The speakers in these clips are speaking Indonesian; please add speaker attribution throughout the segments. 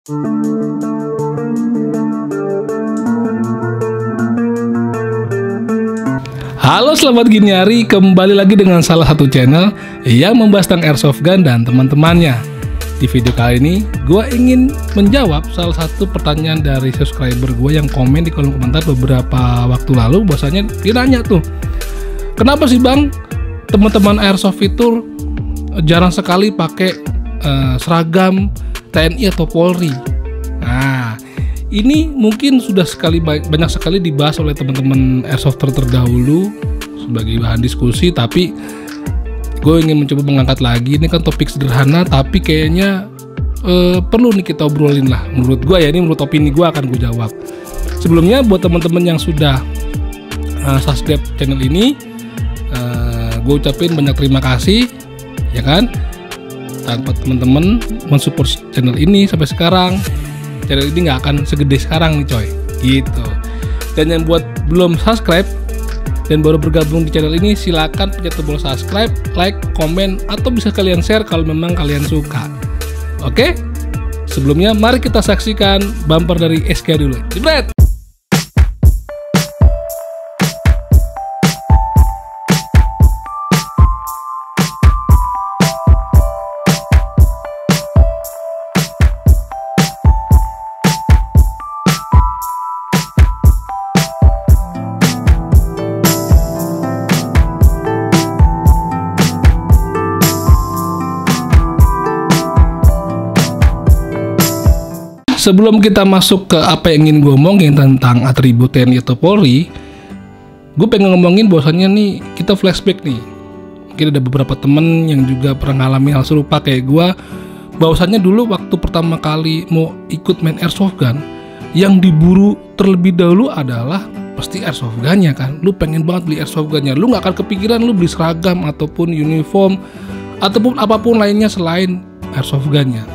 Speaker 1: Halo, selamat gini hari, kembali lagi dengan salah satu channel yang membahas tentang airsoft gun dan teman-temannya. Di video kali ini, gue ingin menjawab salah satu pertanyaan dari subscriber gue yang komen di kolom komentar beberapa waktu lalu. Bahwasanya dia nanya tuh, kenapa sih bang, teman-teman airsoft itu jarang sekali pakai seragam TNI atau Polri? Nah, ini mungkin sudah banyak sekali dibahas oleh teman-teman airsofter terdahulu sebagai bahan diskusi, tapi gue ingin mencoba mengangkat lagi. Ini kan topik sederhana, tapi kayaknya perlu nih kita obrolin lah. Menurut gue ya, ini menurut opini gue akan gue jawab. Sebelumnya buat teman-teman yang sudah subscribe channel ini, gue ucapin banyak terima kasih, ya kan. Tanpa teman-teman mensupport channel ini sampai sekarang, channel ini nggak akan segede sekarang nih coy, gitu. Dan yang buat belum subscribe dan baru bergabung di channel ini, silakan pencet tombol subscribe, like, komen, atau bisa kalian share kalau memang kalian suka. Oke? Sebelumnya mari kita saksikan bumper dari SK dulu. Jebret! Sebelum kita masuk ke apa yang ingin gue omongin tentang atribut TNI atau Polri, gue pengen ngomongin bahwasannya nih, kita flashback nih. Mungkin ada beberapa temen yang juga pernah ngalamin hal serupa kayak gue, bahwasannya dulu waktu pertama kali mau ikut main airsoft gun, yang diburu terlebih dahulu adalah pasti airsoft gunnya kan. Lu pengen banget beli airsoft gunnya, lu gak akan kepikiran lu beli seragam ataupun uniform ataupun apapun lainnya selain airsoft gunnya.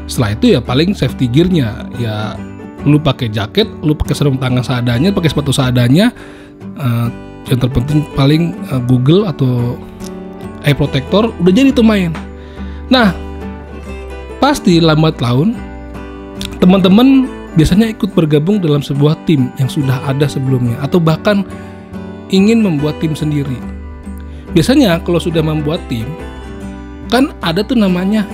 Speaker 1: Setelah itu ya paling safety gearnya, ya lu pakai jaket, lu pakai sarung tangan seadanya, pakai sepatu seadanya. Yang terpenting paling Google atau eye protector, udah jadi tuh main. Nah, pasti lambat laun teman-teman biasanya ikut bergabung dalam sebuah tim yang sudah ada sebelumnya, atau bahkan ingin membuat tim sendiri. Biasanya kalau sudah membuat tim, kan ada tuh namanya,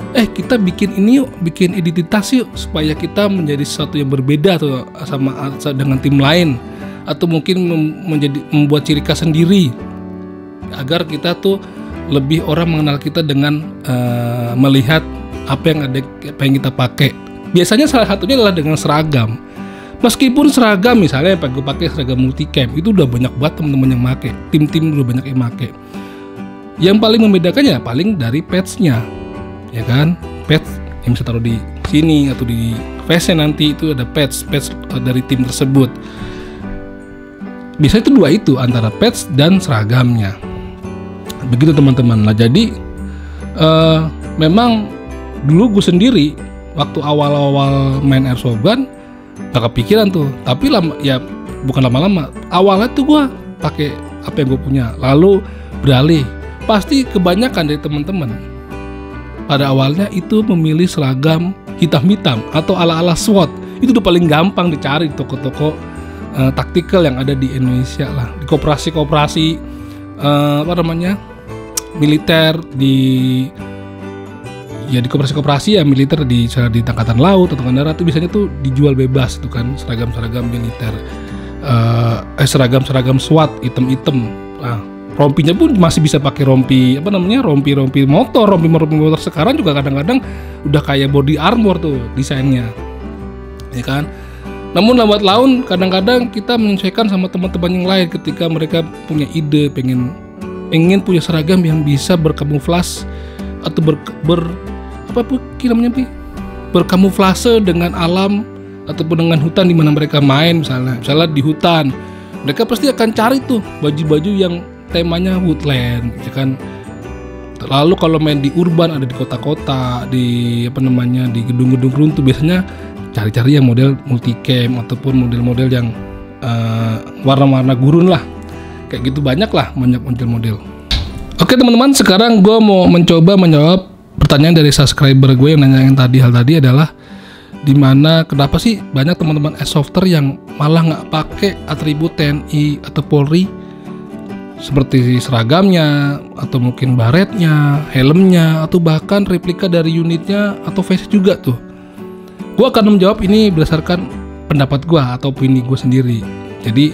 Speaker 1: kita bikin ini yuk, bikin identitas yuk, supaya kita menjadi sesuatu yang berbeda tuh sama dengan tim lain, atau mungkin membuat ciri khas sendiri agar kita tuh lebih orang mengenal kita dengan melihat apa yang kita pakai. Biasanya salah satunya adalah dengan seragam. Meskipun seragam misalnya gue pakai seragam multicam, itu udah banyak banget teman-teman yang pakai, tim-tim udah banyak yang pakai. Yang paling membedakannya paling dari patch-nya, ya kan, patch yang bisa taruh di sini atau di face nanti itu ada patch dari tim tersebut. Bisa itu dua itu, antara patch dan seragamnya. Begitu teman-teman. Nah jadi memang dulu gue sendiri waktu awal-awal main airsoft gun gak kepikiran tuh, tapi bukan lama-lama. Awalnya tuh gue pakai apa yang gue punya, lalu beralih. Pasti kebanyakan dari teman-teman pada awalnya itu memilih seragam hitam-hitam atau ala-ala SWAT. Itu udah paling gampang dicari di toko-toko taktikal yang ada di Indonesia lah, di koperasi-koperasi militer, di koperasi-koperasi ya militer, di angkatan laut atau darat itu biasanya tuh dijual bebas itu kan seragam-seragam militer, seragam-seragam SWAT hitam-hitam. Nah, rompinya pun masih bisa pakai rompi motor. Rompi motor sekarang juga kadang-kadang udah kayak body armor tuh desainnya, ya kan. Namun lambat laun kadang-kadang kita menyesuaikan sama teman-teman yang lain ketika mereka punya ide pengen punya seragam yang bisa berkamuflase atau berkamuflase dengan alam ataupun dengan hutan di mana mereka main. Misalnya di hutan, mereka pasti akan cari tuh baju-baju yang temanya woodland, ya kan. Lalu kalau main di urban, ada di kota-kota, di gedung-gedung runtuh, biasanya cari-cari yang model multicam ataupun model-model yang warna-warna gurun lah, kayak gitu. Banyak model-model. Oke teman-teman, sekarang gue mau mencoba menjawab pertanyaan dari subscriber gue yang nanyain hal tadi adalah dimana kenapa sih banyak teman-teman Airsofters yang malah nggak pakai atribut TNI atau Polri seperti seragamnya atau mungkin baretnya, helmnya, atau bahkan replika dari unitnya atau face juga tuh. Gue akan menjawab ini berdasarkan pendapat gue atau opini gue sendiri. Jadi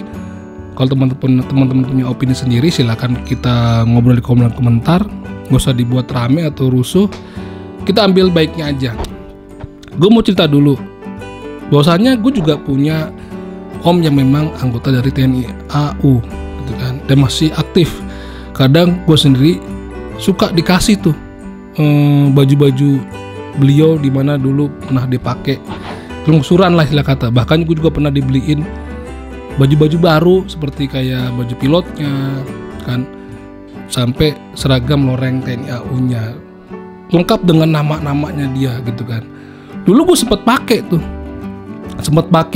Speaker 1: kalau teman-teman punya opini sendiri, silakan kita ngobrol di kolom komentar. Nggak usah dibuat rame atau rusuh. Kita ambil baiknya aja. Gue mau cerita dulu. Bahwasanya gue juga punya om yang memang anggota dari TNI AU, gitu kan, dan masih aktif. Kadang gue sendiri suka dikasih tuh baju-baju beliau di mana dulu pernah dipakai, lungsuran lah istilah kata. Bahkan gue juga pernah dibeliin baju-baju baru seperti kayak baju pilotnya kan, sampai seragam loreng TNI AU-nya lengkap dengan nama-namanya dia gitu kan. Dulu gue sempat pakai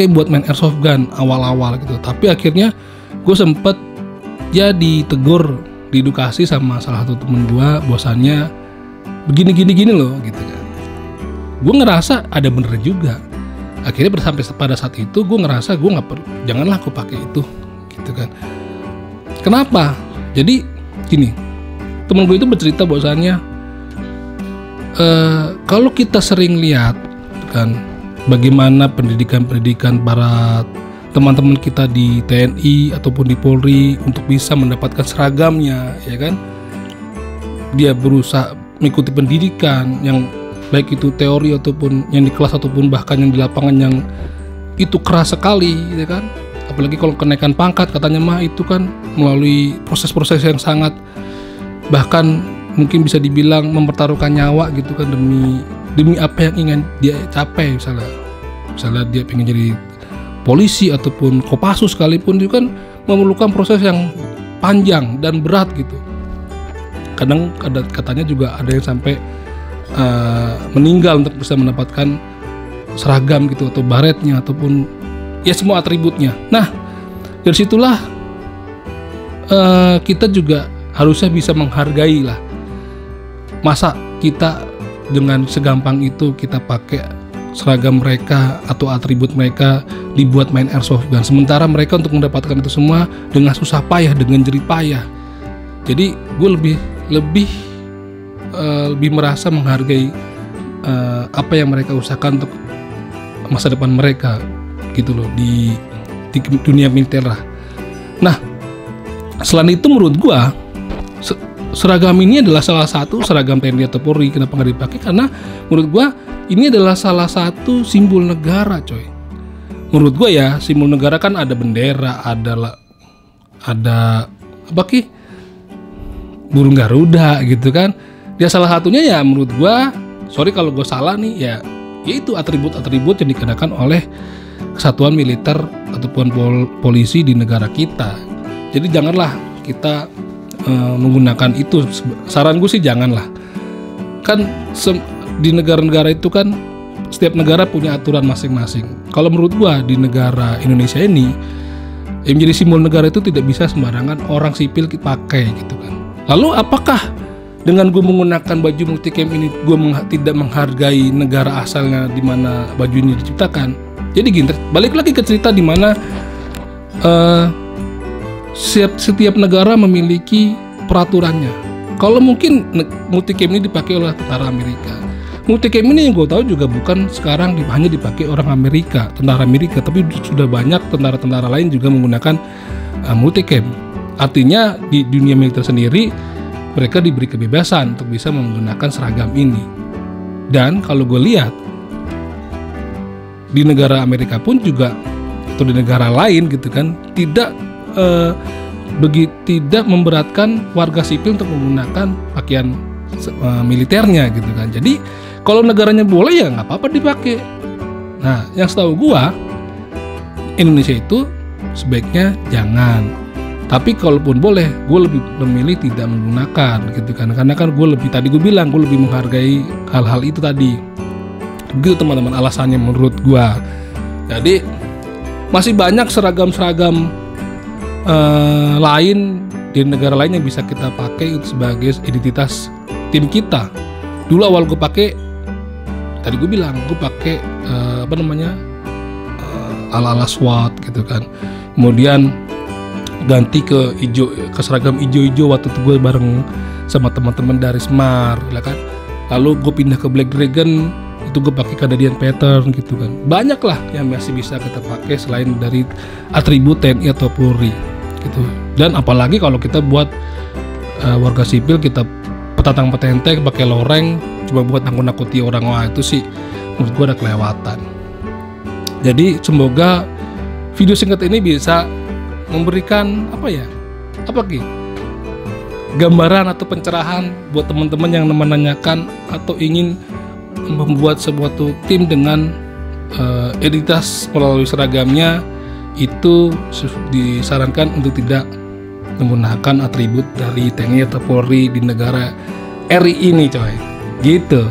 Speaker 1: buat main airsoft gun awal-awal gitu, tapi akhirnya gue sempet ya ditegur, diedukasi sama salah satu temen gue, bahwasannya begini loh gitu kan. Gue ngerasa ada bener juga. Akhirnya sampai pada saat itu gue ngerasa gue nggak perlu, janganlah aku pakai itu gitu kan. Kenapa? Jadi gini, temen gue itu bercerita bahwasannya kalau kita sering lihat kan bagaimana pendidikan para teman-teman kita di TNI ataupun di Polri untuk bisa mendapatkan seragamnya, ya kan? Dia berusaha mengikuti pendidikan yang baik itu teori ataupun yang di kelas ataupun bahkan yang di lapangan yang itu keras sekali, ya kan? Apalagi kalau kenaikan pangkat katanya mah itu kan melalui proses-proses yang sangat bahkan mungkin bisa dibilang mempertaruhkan nyawa gitu kan demi apa yang ingin dia capai. Misalnya dia pengen jadi polisi ataupun Kopassus sekalipun itu kan memerlukan proses yang panjang dan berat gitu. Kadang katanya juga ada yang sampai meninggal untuk bisa mendapatkan seragam gitu atau baretnya ataupun ya semua atributnya. Nah, dari situlah kita juga harusnya bisa menghargai lah. Masa kita dengan segampang itu kita pakai seragam mereka atau atribut mereka dibuat main airsoft gun, sementara mereka untuk mendapatkan itu semua dengan susah payah, dengan jerih payah. Jadi gue lebih merasa menghargai apa yang mereka usahakan untuk masa depan mereka gitu loh di dunia militer lah. Nah, selain itu menurut gue seragam ini adalah salah satu seragam TNI atau Polri. Kenapa nggak dipakai? Karena menurut gue ini adalah salah satu simbol negara, coy. Menurut gue ya, simbol negara kan ada bendera, ada apa ki? Burung Garuda gitu kan. Ya salah satunya ya menurut gue, sorry kalau gue salah nih ya, yaitu atribut-atribut yang dikenakan oleh kesatuan militer ataupun polisi di negara kita. Jadi janganlah kita menggunakan itu. Saran gue sih janganlah. Kan di negara-negara itu kan setiap negara punya aturan masing-masing. Kalau menurut gue di negara Indonesia ini yang menjadi simbol negara itu tidak bisa sembarangan orang sipil pakai gitu kan. Lalu apakah dengan gue menggunakan baju multicam ini gue tidak menghargai negara asalnya di mana baju ini diciptakan? Jadi gini, balik lagi ke cerita di mana setiap negara memiliki peraturannya. Kalau mungkin multicam ini dipakai oleh tentara Amerika, multicam ini yang gue tahu juga bukan sekarang hanya dipakai orang Amerika, tentara Amerika, tapi sudah banyak tentara-tentara lain juga menggunakan multicam. Artinya di dunia militer sendiri mereka diberi kebebasan untuk bisa menggunakan seragam ini. Dan kalau gue lihat di negara Amerika pun juga atau di negara lain gitu kan tidak tidak memberatkan warga sipil untuk menggunakan pakaian militernya gitu kan. Jadi kalau negaranya boleh ya nggak apa-apa dipakai. Nah, yang setahu gua Indonesia itu sebaiknya jangan. Tapi kalaupun boleh, gue lebih memilih tidak menggunakan gitu kan. Karena kan gue bilang gue lebih menghargai hal-hal itu tadi. Begitu teman-teman alasannya menurut gue. Jadi masih banyak seragam-seragam lain di negara lain yang bisa kita pakai sebagai identitas tim kita. Dulu awal gue pakai, tadi gue bilang gue pakai ala-ala SWAT gitu kan. Kemudian ganti ke seragam hijau-hijau waktu itu gue bareng sama teman-teman dari Smart, ya kan. Lalu gue pindah ke Black Dragon, itu gue pakai Canadian pattern gitu kan. Banyak lah yang masih bisa kita pakai selain dari atribut TNI atau Polri gitu. Dan apalagi kalau kita buat warga sipil, kita petatang-petente pakai loreng cuma buat nakut-nakuti orang, wah itu sih menurut gue ada kelewatan. Jadi semoga video singkat ini bisa memberikan gambaran atau pencerahan buat teman-teman yang menanyakan atau ingin membuat sebuah tim dengan identitas melalui seragamnya. Itu disarankan untuk tidak menggunakan atribut dari TNI atau Polri di negara RI ini, coy. Gitu.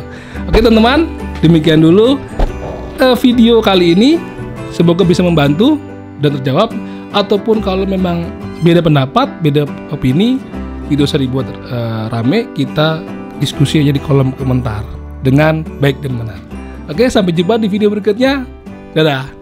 Speaker 1: Oke teman-teman, demikian dulu video kali ini. Semoga bisa membantu dan terjawab. Ataupun kalau memang beda pendapat, beda opini, tidak usah dibuat rame, kita diskusi aja di kolom komentar dengan baik dan benar. Oke, sampai jumpa di video berikutnya. Dadah.